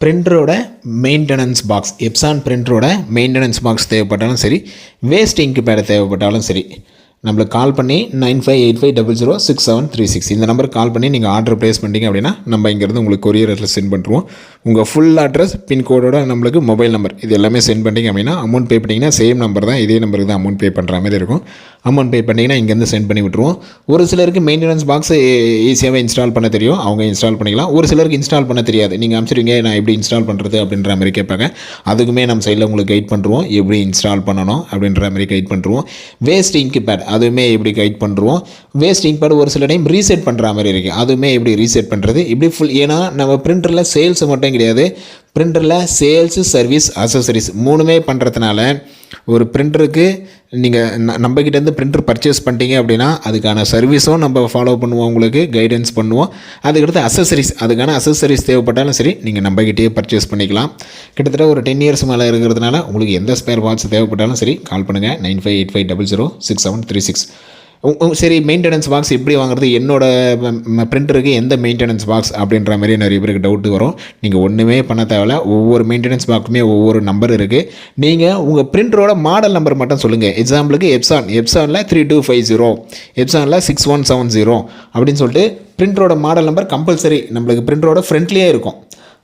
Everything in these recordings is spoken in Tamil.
பிரிண்டரோட மெயின்டெனன்ஸ் பாக்ஸ், எப்சான் பிரிண்டரோட மெயின்டெனன்ஸ் பாக்ஸ் தேவைப்பட்டாலும் சரி, வேஸ்ட் இங்க் பேட் தேவைப்பட்டாலும் சரி, நம்மளுக்கு கால் பண்ணி 9585006736 இந்த நம்பருக்கு கால் பண்ணி நீங்கள் ஆர்டர் ப்ளேஸ் பண்ணிட்டீங்க அப்படின்னா நம்ம இங்கேருந்து உங்களுக்கு கொரியர் அட்ரஸ் சென்ட் பண்ணுறோம். உங்கள் ஃபுல் அட்ரஸ், பின்கோடோட நம்மளுக்கு மொபைல் நம்பர் இது எல்லாமே சென்ட் பண்ணிட்டீங்க அப்படின்னா அமௌண்ட் பே பண்ணிங்கன்னா சேம் நம்பர் தான், இதே நம்பருக்கு தான் அமௌண்ட் பே பண்ணுற மாதிரி இருக்கும். அமௌண்ட் பே பண்ணிங்கன்னா இங்கேருந்து சென்ட் பண்ணி விட்ருவோம். ஒரு சிலருக்கு மெயின்டெனன்ஸ் பாக்ஸ் ஈஸியாகவே இன்ஸ்டால் பண்ண தெரியும், அவங்க இன்ஸ்டால் பண்ணிக்கலாம். ஒரு சிலருக்கு இன்ஸ்டால் பண்ண தெரியாது, நீங்கள் அனுப்பிச்சிடுங்க நான் எப்படி இன்ஸ்டால் பண்ணுறது அப்படின்ற மாதிரி கேட்பாங்க. அதுக்குமே நம்ம சைடில் உங்களுக்கு கைட் பண்ணுறோம், எப்படி இன்ஸ்டால் பண்ணணும் அப்படின்ற மாதிரி கைட் பண்ணுறோம். வேஸ்ட் இங்க் பேட் அதுவுமே எப்படி கைட் பண்ணுறோம். வேஸ்ட் இங்க் பேட் ஒரு சில டைம் ரீசெட் பண்ணுற மாதிரி இருக்குது, அதுவுமே எப்படி ரீசெட் பண்ணுறது இப்படி ஃபுல். ஏன்னா நம்ம பிரிண்டரில் சேல்ஸ் மட்டும் கிடையாது, பிரிண்டரில் சேல்ஸு, சர்வீஸ், அசசரிஸ் மூணுமே பண்ணுறதுனால ஒரு பிரிண்டருக்கு நீங்கள் நம்மக்கிட்டேருந்து பிரிண்டர் பர்ச்சேஸ் பண்ணிட்டீங்க அப்படின்னா அதுக்கான சர்வீஸும் நம்ம ஃபாலோ பண்ணுவோம், உங்களுக்கு கைடன்ஸ் பண்ணுவோம். அதுக்கடுத்து அசசரிஸ், அதுக்கான அசசரிஸ் தேவைப்பட்டாலும் சரி நீங்கள் நம்மக்கிட்டேயே பர்ச்சேஸ் பண்ணிக்கலாம். கிட்டத்தட்ட ஒரு 10 இயர்ஸ் மேலே இருக்கிறதுனால உங்களுக்கு எந்த ஸ்பேர் பார்ட்ஸ் தேவைப்பட்டாலும் சரி கால் பண்ணுங்கள் 9585006736. சரி, மெயின்டெனன்ஸ் பாக்ஸ் எப்படி வாங்குறது, என்னோட பிரிண்டருக்கு எந்த மெயின்டெனன்ஸ் பாக்ஸ் அப்படின்ற மாதிரி நிறைய பேருக்கு டவுட்டு வரும். நீங்கள் ஒன்றுமே பண்ண தேவையில்ல, ஒவ்வொரு மெயின்டெனன்ஸ் பாக்ஸுமே ஒவ்வொரு நம்பர் இருக்குது. நீங்கள் உங்கள் பிரிண்டரோட மாடல் நம்பர் மட்டும் சொல்லுங்கள். எக்ஸாம்பிளுக்கு எப்சானில் 3250, எப்சானில் 6170 அப்படின்னு சொல்லிட்டு பிரிண்டரோட மாடல் நம்பர் கம்பல்சரி நம்மளுக்கு பிரிண்டரோட ஃப்ரண்ட்லேயே இருக்கும்.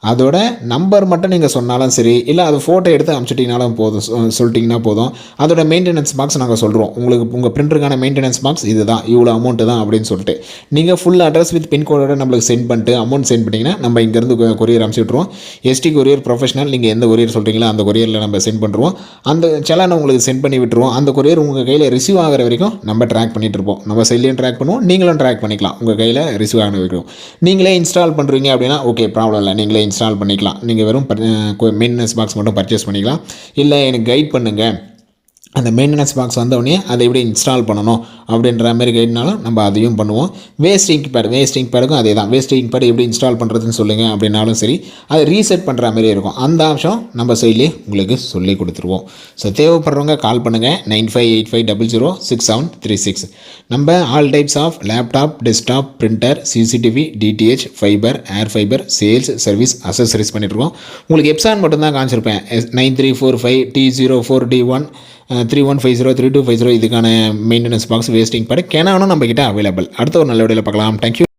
அதோட நம்பர் மட்டும் நீங்கள் சொன்னாலும் சரி, இல்லை அது ஃபோட்டோ எடுத்து அனுப்பிச்சிட்டிங்கனாலும் போதும், சொல்லிட்டிங்கன்னா போதும். அதோட மெயின்டெனன்ஸ் பாக்ஸ் நாங்கள் சொல்கிறோம், உங்களுக்கு உங்கள் பிரிண்டருக்கான மெயின்டெனன்ஸ் பாக்ஸ் இது தான், இவ்வளோ அமௌண்ட்டு தான் அப்படின்னு சொல்லிட்டு நீங்கள் ஃபுல் அட்ரஸ் வித் பின்கோடோட நம்மளுக்கு சென்ட் பண்ணிட்டு அமௌண்ட் சென்ட் பண்ணிங்கன்னா நம்ம இங்கேருந்து கொரியர் அனுப்பிச்சிட்ருவோம். எஸ்டி கொரியர் ப்ரொஃபஷனல், நீங்கள் எந்த கொரியர் சொல்கிறீங்களோ அந்த கொரியரில் நம்ம சென்ட் பண்ணுறோம். அந்த செலானை உங்களுக்கு சென்ட் பண்ணி விட்டுருவோம். அந்த கொரியர் உங்கள் கையில் ரிசீவ் ஆகிற வரைக்கும் நம்ம ட்ராக் பண்ணிகிட்டு இருப்போம். நம்ம சைட்லேயும் ட்ராக் பண்ணுவோம், நீங்களும் ட்ராக் பண்ணிக்கலாம். உங்கள் கையில் ரிசீவ் ஆகிற வரைக்கும் நீங்களே இன்ஸ்டால் பண்ணுறீங்க அப்படின்னா ஓகே, ப்ராப்ளம் இல்லை, நீங்களே இன்ஸ்டால் பண்ணிக்கலாம். நீங்கள் வெறும் மெயின்டெனன்ஸ் பாக்ஸ் மட்டும் பர்ச்சேஸ் பண்ணிக்கலாம். இல்லை எனக்கு கைட் பண்ணுங்கள், அந்த மெயின்டெனன்ஸ் பாக்ஸ் வந்தவுடனே அதை எப்படி இன்ஸ்டால் பண்ணணும் அப்படின்ற மாதிரி கைட்னாலும் நம்ம அதையும் பண்ணுவோம். வேஸ்ட் இங்க் பேடுக்கும் அதே தான். வேஸ்ட் இங்க் பேட் எப்படி இன்ஸ்டால் பண்ணுறதுன்னு சொல்லுங்கள் அப்படின்னாலும் சரி, அதை ரீசெட் பண்ணுற மாதிரி இருக்கும். அந்த ஆப்ஷன் நம்ம சைட்லேயே உங்களுக்கு சொல்லி கொடுத்துருவோம். ஸோ தேவைப்படுறவங்க கால் பண்ணுங்கள் 9585006736. நம்ம all types of laptop, desktop, printer, CCTV, DTH, fibre, air fibre, sales, service, accessories பண்ணிட்டுருக்கோம். உங்களுக்கு எப்சான் மட்டும்தான் காமிச்சிருப்பேன். 9345T04D1 3150 3250 இதுக்கான மெயின்டெனன்ஸ் பாக்ஸ் வேஸ்டிங் பேட் கேனானும் நம்மக்கிட்ட அவைலபிள். அடுத்த ஒரு நல்ல வீடியோவில் பார்க்கலாம். தேங்க்யூ.